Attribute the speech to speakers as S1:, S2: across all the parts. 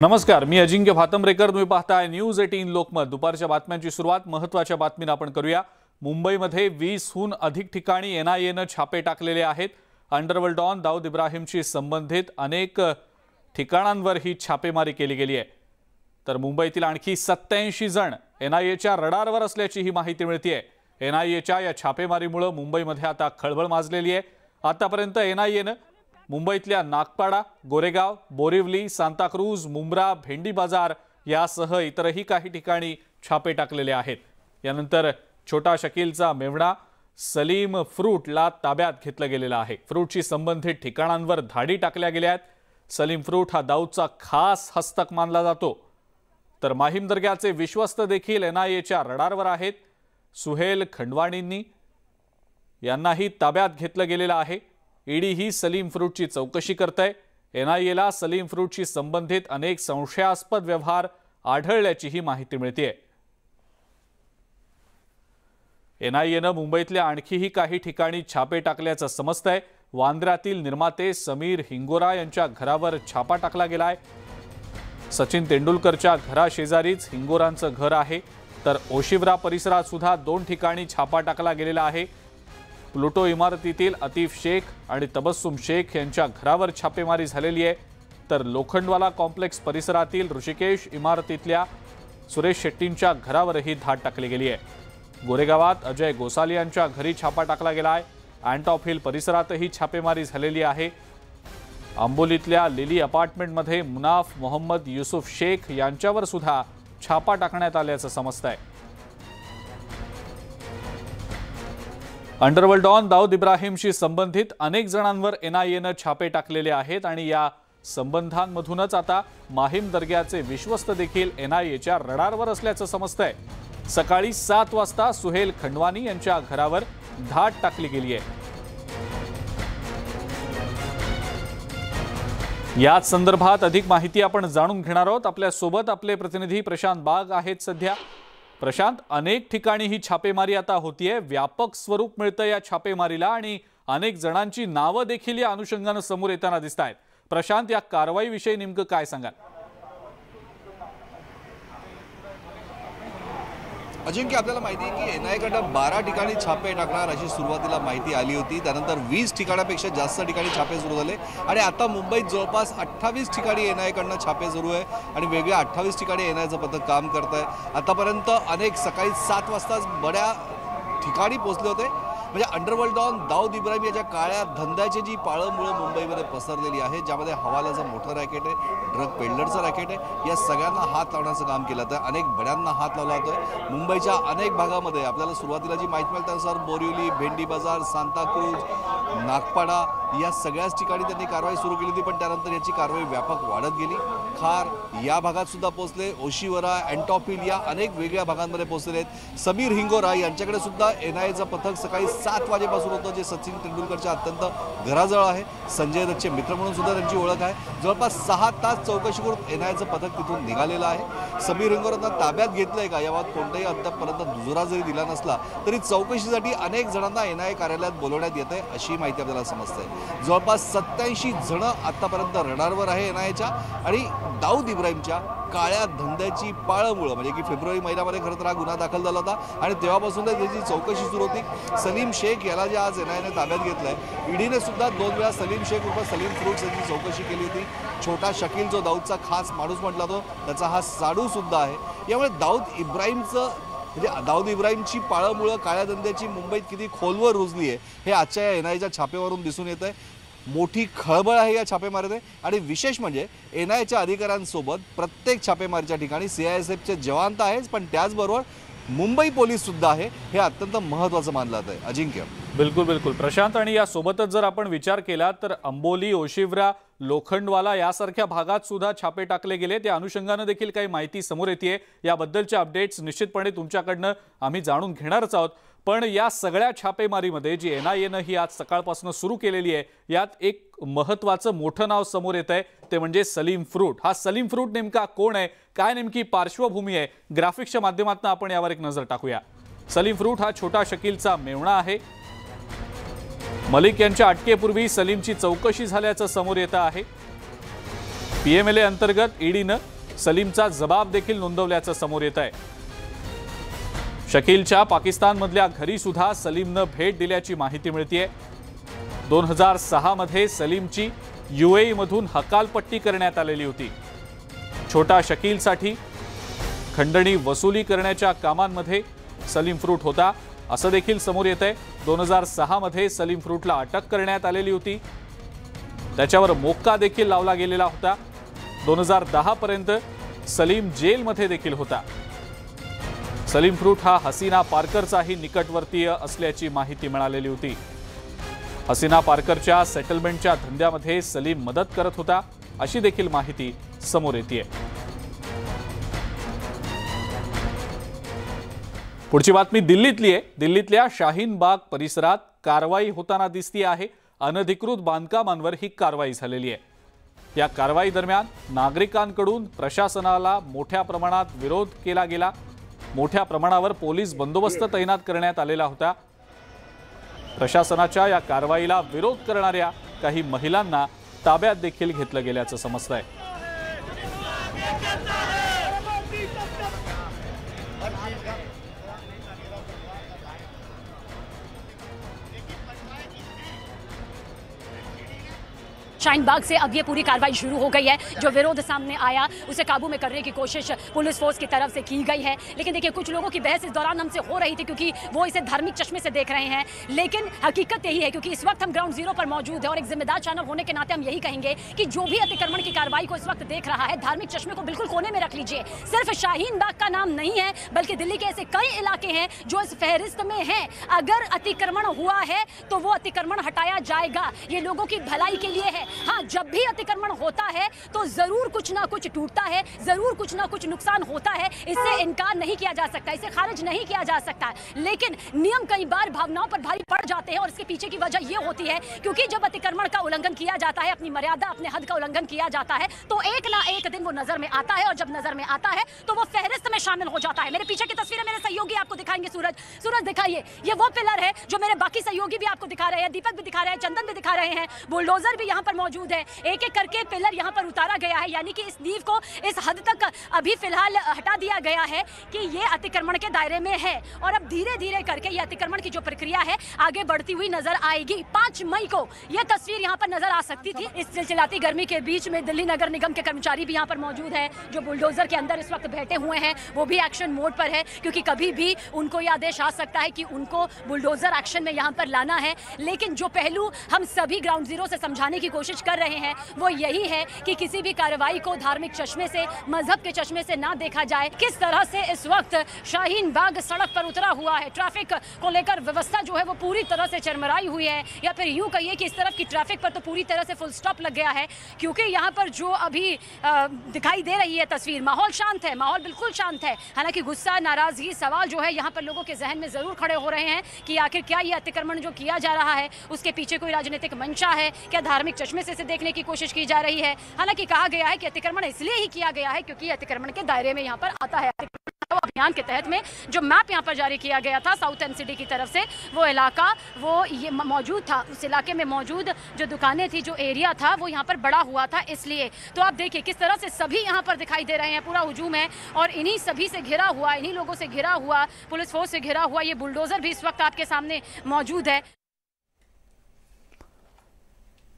S1: नमस्कार, मी अजिंक्य भातंब्रेकर. तुम्ही पाहताय न्यूज 18 लोकमत. दुपारच्या बातम्यांची सुरुवात महत्त्वाच्या बातमीने आपण करूया. मुंबईमध्ये 20हून अधिक ठिकाणी एनआयएनं छापे टाकलेले आहेत. अंडरवर्ल्ड डॉन दाऊद इब्राहिमशी संबंधित अनेक ठिकाणांवर ही छापेमारी केली गेली आहे. तर मुंबईतील आणखी 87 जण एनआयएच्या रडारवर असल्याची ही माहिती मिळतेय. एनआयएच्या या छापेमारीमुळे मुंबईमध्ये आता खळबळ माजलेली आहे. आतापर्यंत एनआयएनं मुंबईतल्या नागपाडा, गोरेगाव, बोरिवली, सांताक्रूज, मुंब्रा, भेंडी बाजार यासह इतरही काही ठिकाणी छापे टाकलेले आहेत. यानंतर छोटा शकीलचा मेव्हणा सलीम फ्रूटला ताब्यात घेतलं गेलेलं आहे. फ्रूटशी संबंधित ठिकाणांवर धाडी टाकल्या गेल्या आहेत. सलीम फ्रूट हा दाऊदचा खास हस्तक मानला जातो. तर माहीम दर्ग्याचे विश्वस्त देखील एनआयएच्या रडारवर आहेत. सुहेल खंडवाणींनी यांनाही ताब्यात घेतलं गेलेलं आहे. ईडी ही सलीम फ्रूटची चौकशी करते. एनआयएला सलीम फ्रूटशी संबंधित अनेक संशयास्पद व्यवहार आढळल्याची ही माहिती मिळते. एनआयएनं मुंबईतल्या आणखीही काही ठिकाणी छापे टाकल्याचं समजतंय. वांद्र्यातील निर्माते समीर हिंगोरा यांच्या घरावर छापा टाकला गेलाय. सचिन तेंडुलकरच्या घराशेजारीच हिंगोरांचं घर आहे. तर ओशिवरा परिसरात सुद्धा 2 ठिकाणी छापा टाकला गेलेला आहे. प्लुटो इमारतीतील अतीफ शेख आणि तबस्सुम शेख यांच्या घरावर छापेमारी झालेली आहे. तर लोखंडवाला कॉम्प्लेक्स परिसरातील ऋषिकेश इमारतीतल्या सुरेश शेट्टींच्या घरावरही धाड टाकली गेली आहे. गोरेगावात अजय गोसाली यांच्या घरी छापा टाकला गेला आहे. अँटॉप हिल परिसरातही छापेमारी झालेली आहे. आंबोलीतल्या लिली अपार्टमेंटमध्ये मुनाफ मोहम्मद युसुफ शेख यांच्यावर सुद्धा छापा टाकण्यात आल्याचं समजतंय. अंडरवर्ल्ड डॉन दाऊद इब्राहिमशी संबंधित अनेक जणांवर एनआयएनं छापे टाकलेले आहेत आणि या संबंधांमधूनच आता माहीम दर्ग्याचे विश्वस्त देखील एनआयएच्या रडारवर असल्याचं समजतंय. सकाळी 7 वाजता सुहेल खंडवानी यांच्या घरावर धाड टाकली गेली आहे. याच संदर्भात अधिक माहिती आपण जाणून घेणार आहोत. आपल्या सोबत आपले प्रतिनिधी प्रशांत बाग आहेत सध्या. प्रशांत, अनेक ठिकाणी ही छापेमारी आता होतीये. व्यापक स्वरूप मिळतं या छापेमारीला आणि अनेक जणांची नावं देखील या अनुषंगाने समोर येताना दिसत आहेत. प्रशांत, या कारवाईविषयी नेमकं काय सांगाल?
S2: अजिंक्य, आपल्याला माहिती आहे की एनआयएकडं 12 ठिकाणी छापे टाकणार अशी सुरुवातीला माहिती आली होती. त्यानंतर 20 ठिकाणापेक्षा जास्त ठिकाणी छापे सुरू झाले आणि आता मुंबईत जवळपास 28 ठिकाणी एनआयएकडनं छापे सुरू आहे आणि वेगळ्या 28 ठिकाणी एनआयएचं पथक काम करत आहे. आतापर्यंत अनेक सकाळी 7 वाजताच बड्या ठिकाणी पोहोचले होते. म्हणजे अंडरवर्ल्ड डॉन दाऊद इब्राहिम याच्या काळ्या धंद्याची जी पाळंमुळं मुंबईमध्ये पसरलेली आहे, ज्यामध्ये हवाल्याचं मोठं रॅकेट आहे, ड्रग पेडलरचं रॅकेट आहे, या सगळ्यांना हात लावण्याचं काम केलं जातं. अनेक बड्यांना हात लावला जातोय. मुंबईच्या अनेक भागामध्ये आपल्याला सुरुवातीला जी माहिती मिळते त्यानुसार बोरिवली, भेंडी बाजार, सांताक्रूज, नागपाडा या सगळ्याच ठिकाणी त्यांनी कारवाई सुरू केली होती. पण त्यानंतर याची कारवाई व्यापक वाढत गेली. खार या भागात सुद्धा पोहोचले. ओशिवरा, अँटॉप हिल या अनेक वेगळ्या भागांमध्ये पोहोचले आहेत. समीर हिंगोरा यांच्याकडे सुद्धा एनआयएचं पथक सकाळी 7 वाजेपासून होतं, जे सचिन तेंडुलकरच्या अत्यंत घराजवळ आहे. संजय दत्तचे मित्र म्हणून सुद्धा त्यांची ओळख आहे. जवळपास 6 तास चौकशी करून एनआयएचं पथक तिथून निघालेलं आहे. समीर हिंगोरांना ताब्यात घेतलंय का याबाबत कोणताही अद्यापपर्यंत दुजोरा जरी दिला नसला तरी चौकशीसाठी अनेक जणांना एनआयए कार्यालयात बोलवण्यात येत आहे अशी माहिती आपल्याला समजते. जवळपास 87 जण आतापर्यंत रडारवर आहे एनआयएच्या आणि दाऊद इब्राहिमच्या काळ्या धंद्याची पाळंमुळं, म्हणजे की फेब्रुवारी महिन्यामध्ये खरं तर हा गुन्हा दाखल झाला होता आणि तेव्हापासून त्याची चौकशी सुरू होती. सलीम शेख याला जे आज एनआयएने ताब्यात घेतलंय, ईडीने सुद्धा 2 वेळा सलीम शेख उर्फ सलीम फ्रूट्स यांची चौकशी केली होती. छोटा शकील जो दाऊदचा खास माणूस म्हटला तो, त्याचा हा साडू सुद्धा आहे. यामुळे दाऊद इब्राहिमचं म्हणजे दाऊद इब्राहिमची पाळंमुळं काळ्या धंद्याची मुंबईत किती खोलवर रुजली आहे हे आजच्या या एनआयएच्या छापेवरून दिसून येत आहे. मोठी खळबळ आहे या छापेमारीने आणि विशेष म्हणजे एनआयएच्या अधिकाऱ्यांसोबत प्रत्येक छापेमारीच्या ठिकाणी सीआयएसएफचे जवान तर आहेच, पण त्याचबरोबर मुंबई पोलीस सुद्धा आहे. हे अत्यंत महत्त्वाचं मानलं जातं. अजिंक्य,
S1: बिलकुल बिलकुल प्रशांत. आणि यासोबतच जर आपण विचार केला तर अंबोली, ओशिवरा, लोखंडवाला यासारख्या भागात सुद्धा छापे टाकले गेले. त्या अनुषंगाने देखील काही माहिती समोर येते. याबद्दलचे अपडेट्स निश्चितपणे तुमच्याकडनं आम्ही जाणून घेणारच आहोत. पण या सगळ्या छापेमारीमध्ये जी एनआयएनं ही आज सकाळपासून सुरू केलेली आहे, यात एक महत्त्वाचं मोठं नाव समोर येत आहे, ते म्हणजे सलीम फ्रूट. हा सलीम फ्रूट नेमका कोण आहे, काय नेमकी पार्श्वभूमी आहे, ग्राफिक्सच्या माध्यमातून आपण यावर एक नजर टाकूया. सलीम फ्रूट हा छोटा शकीलचा मेव्हणा आहे. मलिक यांच्या अटकेपूर्वी सलीमची चौकशी झाल्याचं समोर येत आहे. पीएमएलए अंतर्गत ईडीनं सलीमचा जबाब देखील नोंदवल्याचं समोर येत आहे। शकीलच्या पाकिस्तानमधल्या घरी सुद्धा सलीमनं भेट दिल्याची माहिती मिळतेय। 2006 मध्ये सलीमची UAE मधून हकालपट्टी करण्यात आलेली होती। छोटा शकीलसाठी खंडणी वसुली करण्याच्या कामांमध्ये सलीम फ्रूट होता असं देखील समोर येतंय। 2006 मध्ये सलीम फ्रूटला अटक करण्यात आलेली होती, त्याच्यावर मोक्का देखील लावला गेलेला होता। 2010 पर्यंत सलीम जेलमध्ये देखील होता। सलीम फ्रूट हा हसीना पारकरचाही निकटवर्तीय असल्याची माहिती मिळालेली होती। हसीना पारकरच्या सेटलमेंटच्या धंद्यामध्ये सलीम मदत करत होता अशी देखील माहिती समोर येते। पुढची बातमी दिल्लीतली आहे। दिल्लीतल्या शाहीन बाग परिसरात कारवाई होताना दिसती आहे। अनधिकृत बांधकामांवर ही कारवाई झालेली आहे। या कारवाई दरम्यान नागरिकांकडून प्रशासनाला मोठ्या प्रमाणात विरोध केला गेला। मोठ्या प्रमाणावर पोलीस बंदोबस्त तैनात करण्यात आलेला होता। प्रशासनाच्या या कारवाईला विरोध करणाऱ्या काही महिलांना ताब्यात देखील घेतलं गेल्याचं समजतंय।
S3: शाहीन बाग से अब ये पूरी कार्रवाई शुरू हो गई है। जो विरोध सामने आया उसे काबू में करने की कोशिश पुलिस फोर्स की तरफ से की गई है। लेकिन देखिए, कुछ लोगों की बहस इस दौरान हमसे हो रही थी क्योंकि वो इसे धार्मिक चश्मे से देख रहे हैं। लेकिन हकीकत यही है, क्योंकि इस वक्त हम ग्राउंड जीरो पर मौजूद है और एक जिम्मेदार चैनल होने के नाते हम यही कहेंगे कि जो भी अतिक्रमण की कार्रवाई को इस वक्त देख रहा है, धार्मिक चश्मे को बिल्कुल कोने में रख लीजिए। सिर्फ शाहीन बाग का नाम नहीं है, बल्कि दिल्ली के ऐसे कई इलाके हैं जो इस फहरिस्त में हैं। अगर अतिक्रमण हुआ है तो वो अतिक्रमण हटाया जाएगा। ये लोगों की भलाई के लिए है। हाँ, जब भी अतिक्रमण होता है तो जरूर कुछ ना कुछ टूटता है, जरूर कुछ ना कुछ नुकसान होता है। इससे इनकार नहीं किया जा सकता, इसे खारिज नहीं किया जा सकता। लेकिन नियम कई बार भावनाओं पर भारी पड़ जाते हैं और इसके पीछे की वजह यह होती है क्योंकि जब अतिक्रमण का उल्लंघन किया जाता है, अपनी मर्यादा, अपने हद का उल्लंघन किया जाता है, तो एक ना एक दिन वो नजर में आता है और जब नजर में आता है तो वो फहरिस्त में शामिल हो जाता है। मेरे पीछे की तस्वीरें मेरे सहयोगी आपको दिखाएंगे। सूरज दिखाइए, ये वो पिलर है जो मेरे बाकी सहयोगी भी आपको दिखा रहे हैं, दीपक भी दिखा रहे हैं, चंदन भी दिखा रहे हैं, बुलडोजर भी यहाँ पर मौजूद है। एक एक करके पिलर यहाँ पर उतारा गया है, यानी कि इस नींव को इस हद तक अभी फिलहाल हटा दिया गया है कि ये अतिक्रमण के दायरे में है और अब धीरे धीरे करके ये अतिक्रमण की जो प्रक्रिया है आगे बढ़ती हुई नजर आएगी। 5 मई को ये तस्वीर यहाँ पर नजर आ सकती थी। इस चिलचिलाती गर्मी के बीच में दिल्ली नगर निगम के कर्मचारी भी यहाँ पर मौजूद है, जो बुलडोजर के अंदर इस वक्त बैठे हुए हैं। वो भी एक्शन मोड पर है क्योंकि कभी भी उनको ये आदेश आ सकता है कि उनको बुलडोजर एक्शन में यहाँ पर लाना है। लेकिन जो पहलू हम सभी ग्राउंड जीरो से समझाने की कोशिश कर रहे हैं वो यही है कि किसी भी कार्रवाई को धार्मिक चश्मे से, मजहब के चश्मे से ना देखा जाए। किस तरह से इस वक्त शाहीन बाग सड़क पर उतरा हुआ है, ट्रैफिक को लेकर व्यवस्था जो है वो पूरी तरह से चरमराई हुई है, या फिर यूं कहिए कि इस तरफ की ट्रैफिक पर तो पूरी तरह से फुल स्टॉप लग गया है। क्योंकि यहाँ पर जो अभी दिखाई दे रही है तस्वीर, माहौल शांत है, माहौल बिल्कुल शांत है। हालांकि गुस्सा, नाराजगी, सवाल जो है यहाँ पर लोगों के जहन में जरूर खड़े हो रहे हैं कि आखिर क्या ये अतिक्रमण जो किया जा रहा है उसके पीछे कोई राजनीतिक मंशा है, क्या धार्मिक चश्मे से इसे देखने की कोशिश की जा रही है। हालांकि कहा गया है कि अतिक्रमण इसलिए ही किया गया है क्योंकि अतिक्रमण के दायरे में यहाँ पर आता है। अभियान के तहत में जो मैप यहाँ पर जारी किया गया था साउथ एमसीडी की तरफ से, वो इलाका वो ये मौजूद था, उस इलाके में मौजूद जो दुकानें थी, जो एरिया था वो यहाँ पर बड़ा हुआ था। इसलिए तो आप देखिए किस तरह से सभी यहाँ पर दिखाई दे रहे हैं, पूरा हुजूम है और इन्हीं सभी से घिरा हुआ, इन्हीं लोगों से घिरा हुआ, पुलिस फोर्स से घिरा हुआ ये बुलडोजर भी इस वक्त आपके सामने मौजूद है।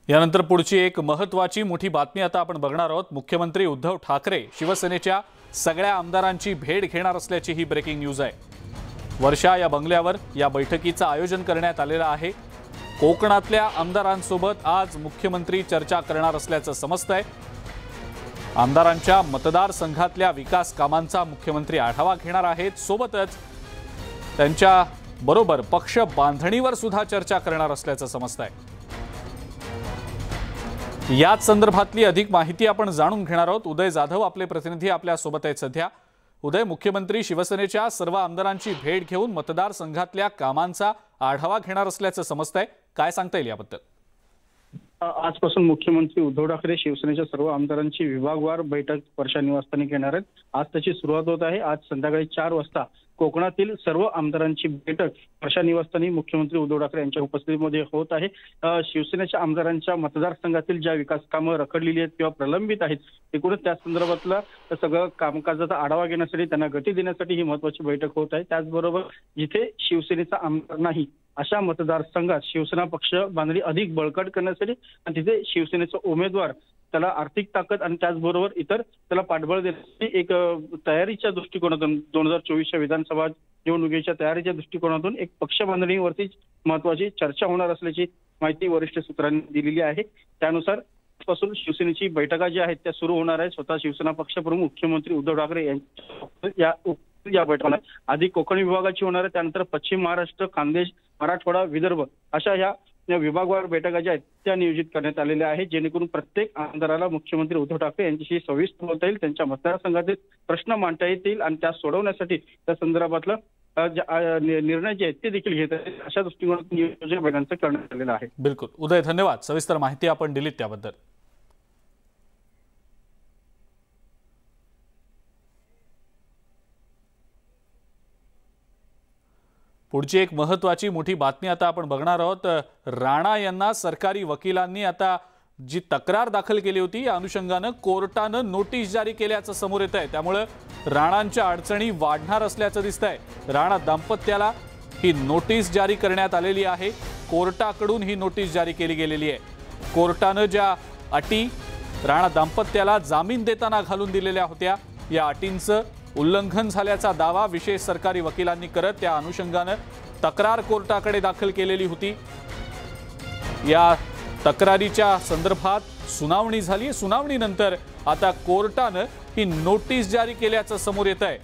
S1: यानंतर पुढची एक महत्त्वाची मोठी बातमी आता आपण बघणार आहोत। मुख्यमंत्री उद्धव ठाकरे शिवसेनेच्या सगळ्या आमदारांची भेट घेणार असल्याची ही ब्रेकिंग न्यूज आहे। वर्षा या बंगल्यावर या बैठकीचं आयोजन करण्यात आलेलं आहे। कोकणातल्या आमदारांसोबत आज मुख्यमंत्री चर्चा करणार असल्याचं समजतंय। आमदारांच्या मतदारसंघातल्या विकास कामांचा मुख्यमंत्री आढावा घेणार आहेत। सोबतच त्यांच्या बरोबर पक्ष बांधणीवर सुद्धा चर्चा करणार असल्याचं समजतंय। याच संदर्भातली अधिक माहिती आपण जाणून घेणार आहोत। उदय जाधव आपले प्रतिनिधी आपल्या सोबत आहेत सध्या। उदय, मुख्यमंत्री शिवसेनेच्या सर्व आमदारांची भेट घेऊन मतदारसंघातल्या कामांचा आढावा घेणार असल्याचं समजतंय, काय सांगता येईल याबद्दल?
S4: आजपासून मुख्यमंत्री उद्धव ठाकरे शिवसेनेच्या सर्व आमदारांची विभागवार बैठक वर्षा निवासस्थानी घेणार आहेत। आज त्याची सुरुवात होत आहे। आज संध्याकाळी 4 वाजता कोकणातील सर्व आमदारांची बैठक वर्षा निवासस्थानी मुख्यमंत्री उद्धव ठाकरे यांच्या उपस्थितीमध्ये होत आहे। शिवसेनेच्या आमदारांच्या मतदारसंघातील ज्या विकास कामं रखडलेली आहेत किंवा प्रलंबित आहेत, एकूणच त्या संदर्भातला सगळं कामकाजाचा आढावा घेण्यासाठी, त्यांना गती देण्यासाठी ही महत्त्वाची बैठक होत आहे। त्याचबरोबर जिथे शिवसेनेचा आमदार नाही अशा मतदारसंघात शिवसेना पक्ष बांधणी अधिक बळकट करण्यासाठी आणि तिथे शिवसेनेचा उमेदवार त्याला आर्थिक ताकद आणि त्याचबरोबर इतर त्याला पाठबळ देण्यासाठी एक तयारीच्या दृष्टिकोनातून 2024च्या विधानसभा निवडणुकीच्या तयारीच्या दृष्टिकोनातून एक पक्ष बांधणीवरती महत्त्वाची चर्चा होणार असल्याची माहिती वरिष्ठ सूत्रांनी दिलेली आहे। त्यानुसार पासून शिवसेनेची बैठका ज्या आहेत त्या सुरू होणार आहे। स्वतः शिवसेना पक्षप्रमुख मुख्यमंत्री उद्धव ठाकरे यांच्या या बैठका आधी कोकण विभागाची होणार आहे, त्यानंतर पश्चिम महाराष्ट्र, खानदेश, मराठवाडा, विदर्भ अशा या विभागवार बैठका ज्या आहेत त्या नियोजित करण्यात आलेल्या आहेत, जेणेकरून प्रत्येक आमदाराला मुख्यमंत्री उद्धव ठाकरे यांच्याशी सविस्तर बोलता येईल, त्यांच्या मतदारसंघातील प्रश्न मांडता येतील आणि त्या सोडवण्यासाठी त्या संदर्भातलं निर्णय जे आहेत ते देखील घेत आहेत। अशा दृष्टिकोनातून नियोजन बैठकांचं करण्यात आलेलं आहे।
S1: बिलकुल उदय, धन्यवाद, सविस्तर माहिती आपण दिलीत त्याबद्दल। पुढची एक महत्त्वाची मोठी बातमी आता आपण बघणार आहोत। राणा यांना सरकारी वकिलांनी आता जी तक्रार दाखल केली होती या अनुषंगानं कोर्टानं नोटीस जारी केल्याचं समोर येत आहे। त्यामुळे राणांच्या अडचणी वाढणार असल्याचं दिसतंय। राणा दाम्पत्याला ही नोटीस जारी करण्यात आलेली आहे। कोर्टाकडून ही नोटीस जारी केली गेलेली आहे। कोर्टानं ज्या अटी राणा दाम्पत्याला जामीन देताना घालून दिलेल्या होत्या या अटींचं उल्लंघन झाल्याचा दावा विशेष सरकारी वकिलांनी करत त्या अनुषंगानं तक्रार कोर्टाकडे दाखल केलेली होती। या तक्रारीच्या संदर्भात सुनावणी झाली। सुनावणीनंतर आता कोर्टानं ही नोटीस जारी केल्याचं समोर येत आहे।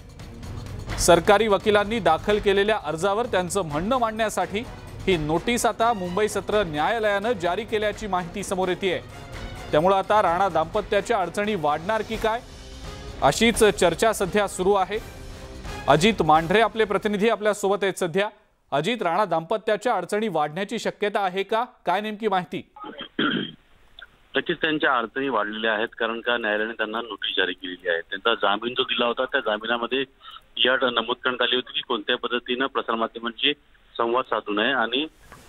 S1: सरकारी वकिलांनी दाखल केलेल्या अर्जावर त्यांचं म्हणणं मांडण्यासाठी ही नोटीस आता मुंबई सत्र न्यायालयानं जारी केल्याची माहिती समोर येते। त्यामुळे आता राणा दाम्पत्याच्या अडचणी वाढणार की काय अशीच चर्चा सध्या सुरू आहे। अजित मांढरे आपले प्रतिनिधी आपल्या सोबत आहेत सध्या। अजित, राणा दाम्पत्याच्या अडचणी वाढण्याची शक्यता आहे का? काय नेमकी माहिती?
S5: नक्कीच त्यांच्या अडचणी वाढलेल्या आहेत, कारण का न्यायालयाने त्यांना नोटीस जारी केलेली आहे। त्यांचा जामीन जो दिला होता त्या जामिनामध्ये ही अट नमूद करण्यात आली होती की कोणत्या पद्धतीनं प्रसारमाध्यमांची संवाद साधू नये आणि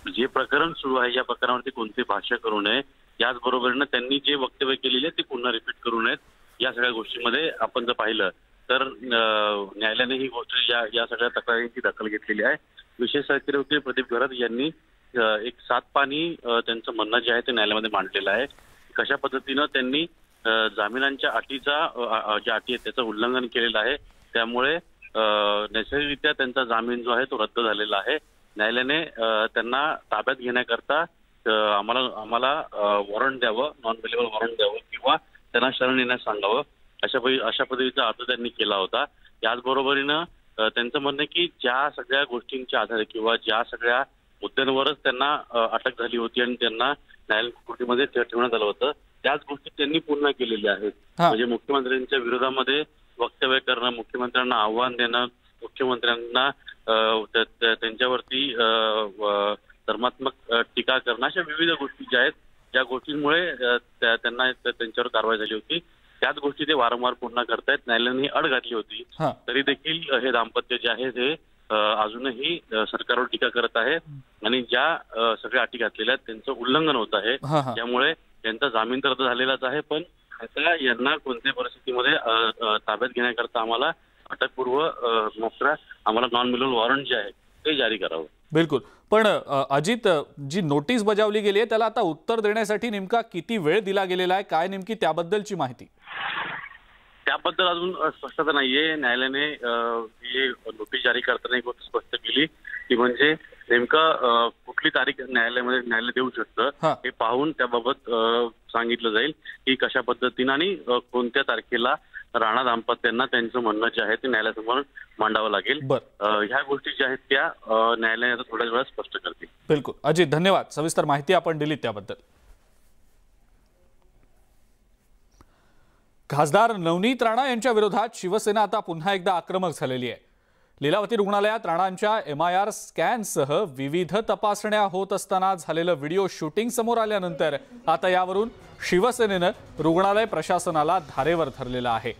S5: जे प्रकरण सुरू आहे या प्रकरणावरती कोणते भाष्य करू नये, याचबरोबरीनं त्यांनी जे वक्तव्य केलेले आहे ते पुन्हा रिपीट करू नयेत। या सगळ्या गोष्टींमध्ये आपण जर पाहिलं तर न्यायालयाने ही गोष्ट या सगळ्या तक्रारींची दखल घेतलेली आहे। विशेष सरकारी वकील प्रदीप घरत यांनी एक 7 पानी त्यांचं म्हणणं जे आहे ते न्यायालयामध्ये मांडलेलं आहे। कशा पद्धतीनं त्यांनी जामिनांच्या अटीचा ज्या अटी आहेत त्याचं उल्लंघन केलेलं आहे, त्यामुळे नैसर्गिकरित्या त्यांचा जामीन जो आहे तो रद्द झालेला आहे। न्यायालयाने त्यांना ताब्यात घेण्याकरता आम्हाला वॉरंट द्यावं, नॉन अवेलेबल वॉरंट द्यावं किंवा त्यांना शरण येण्यास सांगावं अशा पद्धतीचा अर्ज त्यांनी केला होता। याचबरोबरीनं त्यांचं म्हणणं की ज्या सगळ्या गोष्टींच्या आधारे किंवा ज्या सगळ्या मुद्द्यांवरच त्यांना अटक झाली होती आणि त्यांना न्यायालयीन कोठडीमध्ये ठेवण्यात आलं होतं त्याच गोष्टी त्यांनी पूर्ण केलेल्या आहेत। म्हणजे मुख्यमंत्र्यांच्या विरोधामध्ये वक्तव्य करणं, मुख्यमंत्र्यांना आव्हान देणं, मुख्यमंत्र्यांना त्यांच्यावरती धर्मात्मक टीका करणं, अशा विविध गोष्टी ज्या आहेत ज्या गोष्टींमुळे त्यांना त्यांच्यावर कारवाई झाली होती त्याच गोष्टी ते वारंवार पूर्ण करतायत। न्यायालयाने ही अट घातली होती तरी देखील हे दाम्पत्य जे आहे ते अजूनही सरकारवर टीका करत आहे आणि ज्या सगळ्या अटी घातलेल्या आहेत त्यांचं उल्लंघन होत आहे। त्यामुळे त्यांचा जामीन तर झालेलाच आहे, पण आता यांना कोणत्या परिस्थितीमध्ये ताब्यात घेण्याकरता आम्हाला अटकपूर्व आम्हाला नॉन अवेलेबल वॉरंट जे आहे ते जारी करावं।
S1: बिलकुल, पण अजित, जी नोटीस बजावली गेली आहे त्याला आता उत्तर देण्यासाठी नेमका किती वेळ दिला गेलेला आहे? काय नेमकी त्याबद्दलची माहिती?
S5: त्याबद्दल अजून स्पष्टता नाहीये। न्यायालयाने ही नोटीस जारी करताना एक गोष्ट स्पष्ट केली की म्हणजे नेमकं कुठली तारीख न्यायालय देऊ शकतं हे पाहून त्याबाबत सांगितलं जाईल की कशा पद्धतीनं आणि कोणत्या तारखेला राणा दाम्पत्यांना त्यांचं म्हणणं जे आहे ते न्यायालयासमोर मांडावं लागेल। ह्या गोष्टी ज्या आहेत त्या न्यायालयाने थोड्याच वेळात स्पष्ट करतील।
S1: बिलकुल अजित, धन्यवाद, सविस्तर माहिती आपण दिली त्याबद्दल। खासदार नवनीत राणा यांच्या विरोधात शिवसेना आता पुन्हा एकदा आक्रमक झालेली आहे। लीलावती रुग्णालयात राणांच्या MIR स्कॅनसह विविध तपासण्या होत असताना झालेलं व्हिडिओ शूटिंग समोर आल्यानंतर आता यावरून शिवसेनेनं रुग्णालय प्रशासनाला धारेवर धरलेलं आहे।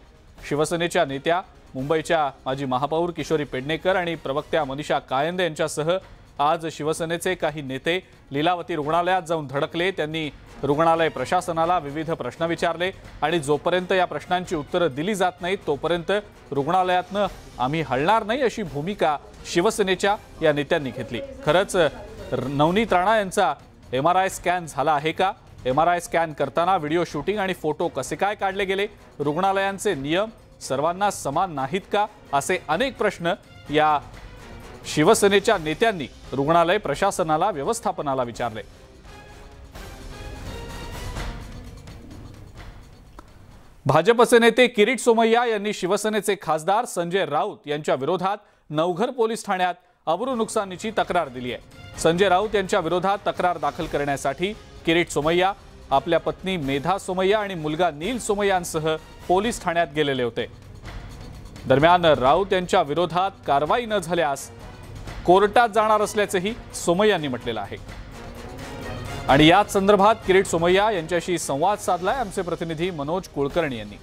S1: शिवसेनेच्या नेत्या मुंबईच्या माजी महापौर किशोरी पेडणेकर आणि प्रवक्त्या मनीषा कायंदे यांच्यासह आज शिवसेनेचे काही नेते लीलावती रुग्णालयात जाऊन धडकले। त्यांनी रुग्णालय प्रशासनाला विविध प्रश्न विचारले आणि जोपर्यंत या प्रश्नांची उत्तरं दिली जात नाहीत तोपर्यंत रुग्णालयातनं आम्ही हलणार नाही अशी भूमिका शिवसेनेच्या या नेत्यांनी घेतली। खरंच नवनीत राणा यांचा MRI स्कॅन झाला आहे का? MRI स्कॅन करताना व्हिडिओ शूटिंग आणि फोटो कसे काय काढले गेले? रुग्णालयांचे नियम सर्वांना समान नाहीत का? असे अनेक प्रश्न या शिवसेनेच्या नेत्यांनी रुग्णालय प्रशासनाला व्यवस्थापनाला विचारले। भाजपचे नेते किरीट सोमय्या यांनी शिवसेनेचे खासदार संजय राऊत यांच्या विरोधात नवघर पोलीस ठाण्यात अब्रू नुकसानीची तक्रार दिली आहे। संजय राऊत यांच्या विरोधात तक्रार दाखल करण्यासाठी किरीट सोमय्या आपल्या पत्नी मेधा सोमय्या आणि मुलगा नील सोमय्यांसह पोलीस ठाण्यात गेलेले होते। दरम्यान राऊत यांच्या विरोधात कारवाई न झाल्यास कोर्टात जाणार असल्याचंही सोमय्यांनी म्हटलेलं आहे। आणि याच संदर्भात किरीट सोमय्या यांच्याशी संवाद साधलाय आमचे प्रतिनिधी मनोज कुलकर्णी यांनी।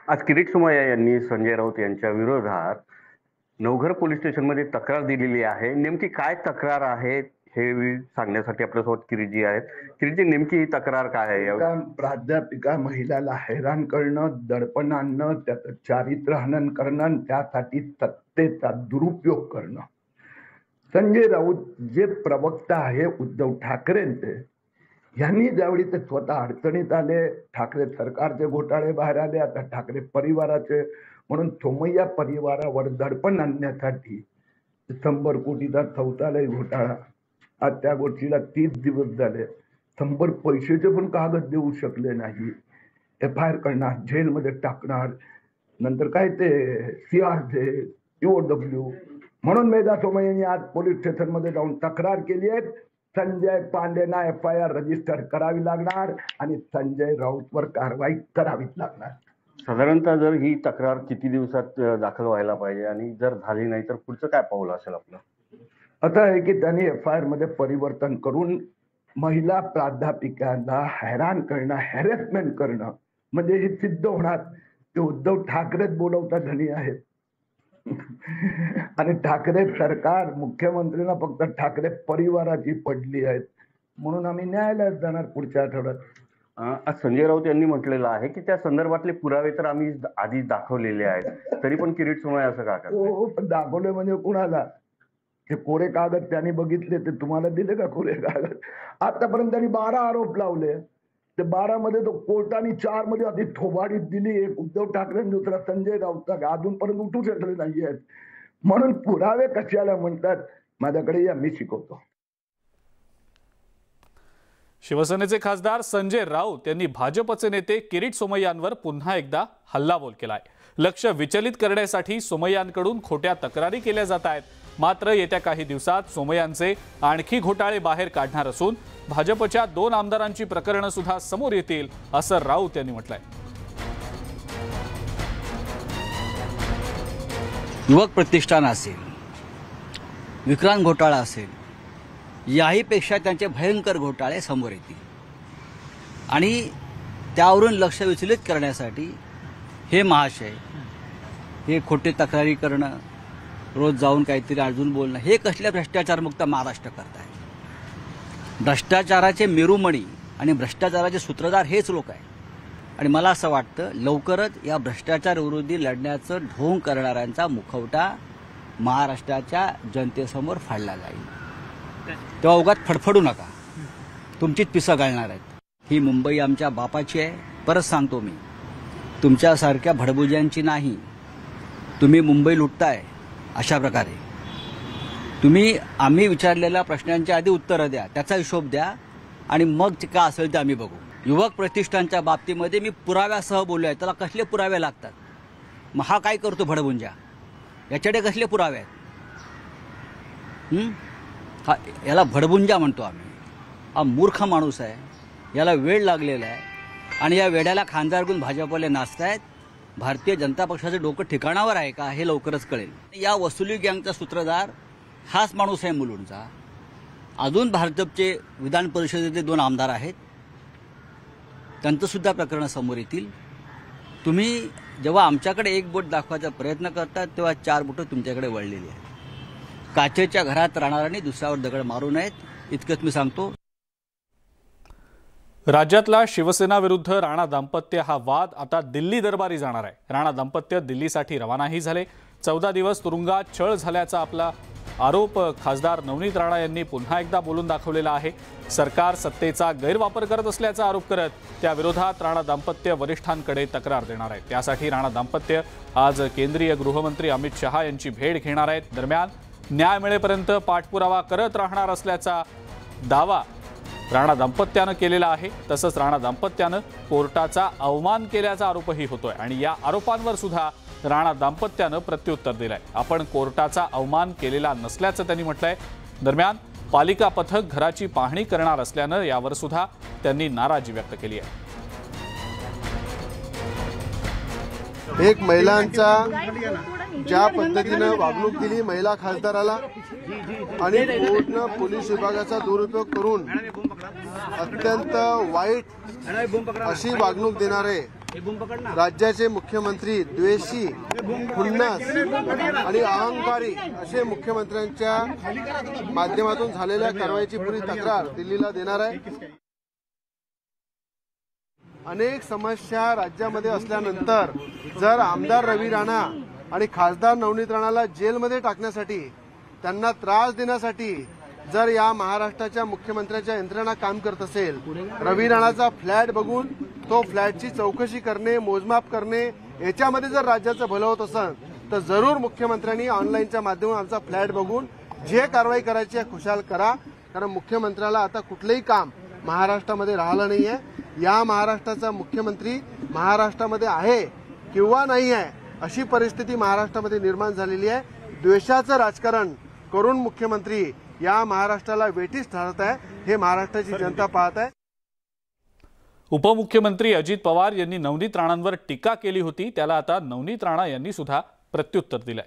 S6: आज किरीट सोमय्या यांनी संजय राऊत यांच्या विरोधात नवघर पोलीस स्टेशनमध्ये तक्रार दिलेली आहे। नेमकी काय तक्रार आहे हे सांगण्यासाठी आपल्यासोबत किरीटजी आहेत। किरीटजी, नेमकी ही तक्रार काय आहे?
S7: प्राध्यापिका महिलाला हैराण करणं, दडपण आणणं, त्याचं चारित्र्य हनन करणं, त्यासाठी सत्तेचा दुरुपयोग करणं। संजय राऊत जे प्रवक्ता आहे उद्धव ठाकरेंचे, यांनी ज्यावेळी ते स्वतः अडचणीत आले, ठाकरे सरकारचे घोटाळे बाहेर आले, आता ठाकरे परिवाराचे, म्हणून सोमय्या परिवारावर दडपण आणण्यासाठी 100 कोटीचा शौचालय घोटाळा, आज त्या गोष्टीला 30 दिवस झाले, 100 पैशाचे पण कागद देऊ शकले नाही, FIR करणार, जेलमध्ये टाकणार, नंतर काय ते CRJ, EOW, म्हणून मेधा सोमय्यांनी आज पोलीस स्टेशनमध्ये जाऊन तक्रार केली आहे। संजय पांडेंना FIR रजिस्टर करावी लागणार आणि संजय राऊतवर कारवाई करावीच लागणार।
S6: साधारणतः जर ही तक्रार किती दिवसात दाखल व्हायला पाहिजे आणि जर झाली नाही तर पुढचं काय पाऊल असेल आपलं?
S7: आता आहे की त्यांनी FIR मध्ये परिवर्तन करून महिला प्राध्यापिकांना हैराण करणं, हॅरेसमेंट करणं, म्हणजे हे सिद्ध होणार ते उद्धव ठाकरेच बोलवता धनी आहेत आणि ठाकरे सरकार, मुख्यमंत्र्यांना फक्त ठाकरे परिवाराची पडली आहेत, म्हणून आम्ही न्यायालयात जाणार पुढच्या आठवड्यात।
S6: आज संजय राऊत यांनी म्हटलेलं आहे की त्या संदर्भातले पुरावे तर आम्ही आधी दाखवलेले आहेत, तरी पण किरीट सोमय्या असं का करतात?
S7: हो, पण दाखवले म्हणजे कुणाला? ते कोरे कागद त्यांनी बघितले, ते तुम्हाला दिले का कोरे कागद? आतापर्यंत त्यांनी 12 आरोप लावले, ते 12 मध्ये तो कोर्टाने 4 मध्ये आधी थोबाडीत दिली, एक उद्धव ठाकरे, दुसरा संजय राऊतचा, अजूनपर्यंत उठू शकले नाही आहेत, म्हणून पुरावे कशाला म्हणतात? माझ्याकडे या, मी शिकवतो।
S1: शिवसेनेचे खासदार संजय राऊत यांनी भाजपचे नेते किरीट सोमय्यांवर पुन्हा एकदा हल्लाबोल केलाय। लक्ष विचलित करण्यासाठी सोमय्यांकडून खोट्या तक्रारी केल्या जात आहेत। मात्र येत्या काही दिवसात सोमय्यांचे आणखी घोटाळे बाहेर काढणार असून भाजपच्या 2 आमदारांची प्रकरणं सुद्धा समोर येतील असं राऊत यांनी म्हटलंय।
S8: युवक प्रतिष्ठान असेल, विक्रांत घोटाळा असेल, याहीपेक्षा त्यांचे भयंकर घोटाळे समोर येतील आणि त्यावरून लक्ष विचलित करण्यासाठी हे महाशय हे खोटे तक्रारी करणं, रोज जाऊन काहीतरी अजून बोलणं, हे कसल्या भ्रष्टाचारमुक्त महाराष्ट्र करताय? भ्रष्टाचाराचे मेरुमणी आणि भ्रष्टाचाराचे सूत्रधार हेच लोक आहेत आणि मला असं वाटतं लवकरच या भ्रष्टाचार विरोधी लढण्याचं ढोंग करणाऱ्यांचा मुखवटा महाराष्ट्राच्या जनतेसमोर फाडला जाईल। तेव्हा उगाच फडफडू नका, तुमचीच पिसं घालणार आहेत। ही मुंबई आमच्या बापाची आहे, परत सांगतो मी, तुमच्यासारख्या भडबुजांची नाही। तुम्ही मुंबई लुटताय अशा प्रकारे आम्ही विचारलेल्या प्रश्नांच्या आधी उत्तरं द्या, त्याचा हिशोब द्या आणि मग का असेल ते आम्ही बघू। युवक प्रतिष्ठानच्या बाबतीमध्ये मी पुराव्यासह बोललोय, त्याला कसले पुरावे लागतात? मग हा काय करतो भडबुंजा? याच्याकडे कसले पुरावे आहेत? याला भडबुंजा म्हणतो आम्ही। हा मूर्ख माणूस आहे, याला वेळ लागलेला आहे आणि या वेड्याला खांदा घेऊन भाजपवाले नाचतायत। भारतीय जनता पक्षाचं डोकं ठिकाणावर आहे का हे लवकरच कळेल। या वसुली गँगचा सूत्रधार हाच माणूस आहे मुलुंडचा। अजून भाजपचे विधान परिषदेचे 2 आमदार आहेत, त्यांचं सुद्धा प्रकरण समोर येतील। तुम्ही जेव्हा आमच्याकडे एक बोट दाखवायचा प्रयत्न करतात तेव्हा 4 बोटं तुमच्याकडे वळलेली आहेत. काचेच्या घरात राहणाऱ्यांनी दुसऱ्यावर दगड मारू नयेत इतकंच मी सांगतो.
S1: राज्यातला शिवसेना विरुद्ध राणा दाम्पत्य हा वाद आता दिल्ली दरबारी जाणार आहे. राणा दाम्पत्य दिल्लीसाठी रवानाही झाले. 14 दिवस तुरुंगात छळ झाल्याचा आपला आरोप खासदार नवनीत राणा यांनी पुन्हा एकदा बोलून दाखवलेला आहे. सरकार सत्तेचा गैरवापर करत असल्याचा आरोप करत त्या विरोधात राणा दाम्पत्य वरिष्ठांकडे तक्रार देणार आहेत. त्यासाठी राणा दाम्पत्य आज केंद्रीय गृहमंत्री अमित शहा यांची भेट घेणार आहेत. दरम्यान न्याय मिळेपर्यंत पाठपुरावा करत राहणार असल्याचा दावा राणा दाम्पत्यानं केलेला आहे. तसंच राणा दाम्पत्यानं कोर्टाचा अवमान केल्याचा आरोपही होतोय आणि या आरोपांवर सुद्धा राणा दाम्पत्यानं प्रत्युत्तर दिलंय. आपण कोर्टाचा अवमान केलेला नसल्याचं त्यांनी म्हटलंय. दरम्यान पालिका पथक घराची पाहणी करणार असल्यानं यावर सुद्धा त्यांनी नाराजी व्यक्त केली आहे.
S9: एक महिलांचा ज्या पद्धतीनं वागणूक दिली महिला खासदाराला आणि कोर्टनं पोलीस विभागाचा दुरुपयोग करून अत्यंत वाईट अशी वागणूक देणारे राज्याचे मुख्यमंत्री द्वेषी, खुन्नस आणि अहंकारी असे मुख्यमंत्र्यांच्या माध्यमातून झालेल्या कारवाईची पुरी तक्रार दिल्लीला देणार आहे. अनेक समस्या राज्यामध्ये असल्यानंतर जर आमदार रवी राणा आणि खासदार नवनीत राणाला जेलमध्ये टाकण्यासाठी, त्यांना त्रास देण्यासाठी जर या महाराष्ट्राच्या मुख्यमंत्र्यांच्या यंत्रणा काम करत असेल, रवी राणाचा फ्लॅट बघून तो फ्लॅटची चौकशी करणे, मोजमाप करणे याच्यामध्ये जर राज्याचं भलं होत असेल तर जरूर मुख्यमंत्र्यांनी ऑनलाईनच्या माध्यमातून आमचा फ्लॅट बघून जे कारवाई करायची आहे खुशाल करा. कारण मुख्यमंत्र्याला आता कुठलंही काम महाराष्ट्रामध्ये राहिलं नाहीये. या महाराष्ट्राचा मुख्यमंत्री महाराष्ट्रामध्ये आहे किंवा नाही आहे अशी परिस्थिती महाराष्ट्रामध्ये निर्माण झालेली आहे. द्वेषाचं राजकारण करून मुख्यमंत्री या महाराष्ट्राला वेठीस ठरत आहे हे महाराष्ट्राची जनता पाहत आहे.
S1: उपमुख्यमंत्री अजित पवार यांनी नवनीत राणांवर टीका केली होती. त्याला आता नवनीत राणा यांनी सुद्धा प्रत्युत्तर दिलंय.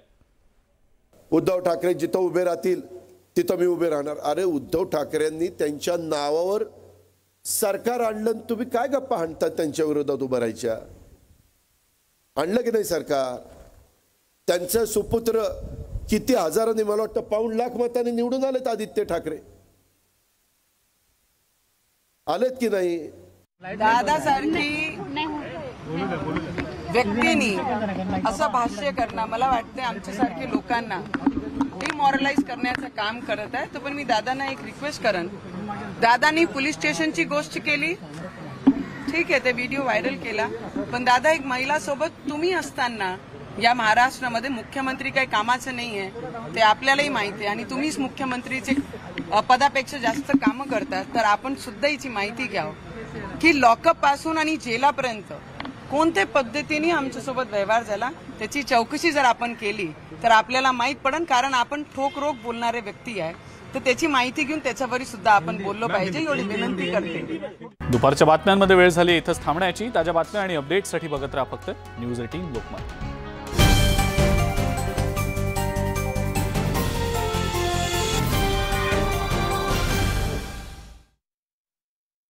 S10: उद्धव ठाकरे जिथं उभे राहतील तिथं मी उभे राहणार. अरे उद्धव ठाकरेंनी त्यांच्या नावावर सरकार आणलं, तुम्ही काय गप्पा हाणतात त्यांच्या विरोधात उभं राहायच्या? आणलं की नाही सरकार? त्यांचे सुपुत्र किती हजारांनी, मला वाटतं 5 लाख मतांनी निवडून आलेत. आदित्य ठाकरे आलेत की नाही?
S11: दादासारखी व्यक्तींनी असं भाष्य करणं मला वाटतं आमच्यासारखे लोकांना डिमॉरलाइज करण्याचं काम करत आहे. तर पण मी दादांना एक रिक्वेस्ट करन, दादांनी पोलीस स्टेशनची गोष्ट केली, ठीक आहे, ते व्हिडिओ व्हायरल केला, पण दादा एक महिला सोबत तुम्ही असताना या महाराष्ट्रामध्ये मुख्यमंत्री काही कामाचं नाहीये ते आपल्यालाही माहिती आहे आणि तुम्हीच मुख्यमंत्रीचे पदापेक्षा जास्त कामं करतात. तर आपण सुद्धा याची माहिती घ्यावं की लॉकअप पासून आणि जेलापर्यंत कोणत्या पद्धतीने आमच्यासोबत व्यवहार झाला त्याची चौकशी जर आपण केली तर आपल्याला माहित पडेल. कारण आपण ठोक रोख बोलणारे व्यक्ती आहे तर त्याची माहिती घेऊन त्याच्यावर सुद्धा आपण बोललो पाहिजे एवढी विनंती करते.
S1: दुपारच्या बातम्यांमध्ये वेळ झाली इथंच थांबण्याची. ताज्या बातम्या आणि अपडेट्ससाठी बघत राहा फक्त न्यूज 18 लोकमत.